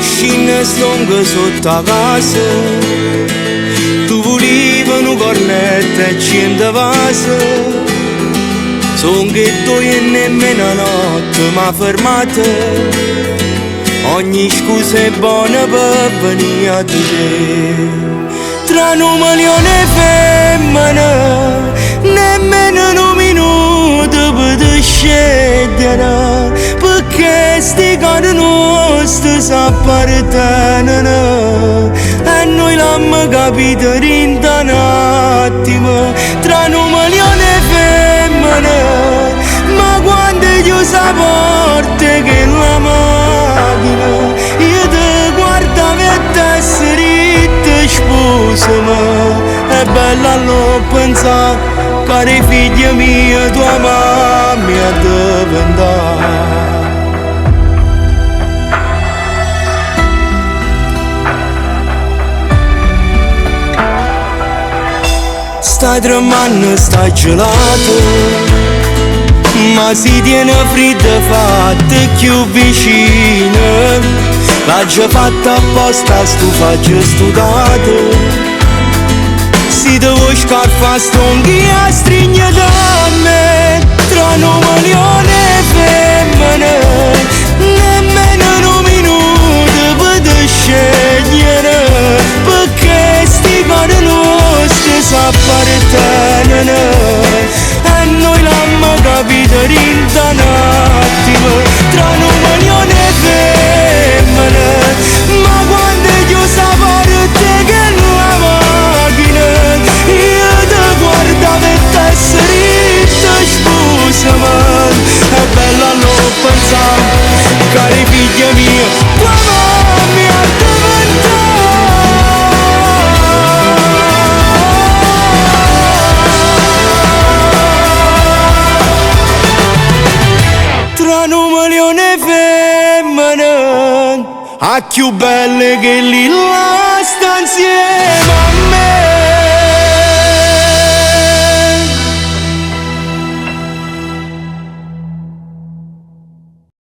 Scina stonga sotto la casa, tu volevi un cornetto e 100 vasi. Son che tu e nemmeno la notte m'ha fermato, ogni scusa è buona per venire a te. Tra un milione di femmine, nemmeno un minuto per te scegliere, perché sti cari nostri s'appartengono e noi l'abbiamo capito in un attimo. Tra un milione di femmine, ma quando chiusa la porta che la macchina, io ti guardavo e ti sritto sposami. È bella non pensare, cari figli miei, tua mamma è diventata. Stai tremando, stai gelato, ma si tiene freddo fatta più vicino. L'ha già fatta apposta, stu faccio studato. Si devo scarfa stonghi a stringere da me. Tra un milione di femmine, nemmeno un minuto per te scegliere, perché sti cari nostri s'appartengono e noi l'abbiamo capito in un attimo. Tra un milione di femmine, ma quando chiusa la porta che la macchina, io ti guardavo e ti sritto scusami. È bello a non pensare, cari figli miei, tua mamma è diventata. Tra un milione di femmine, a più belle che lì là stanzi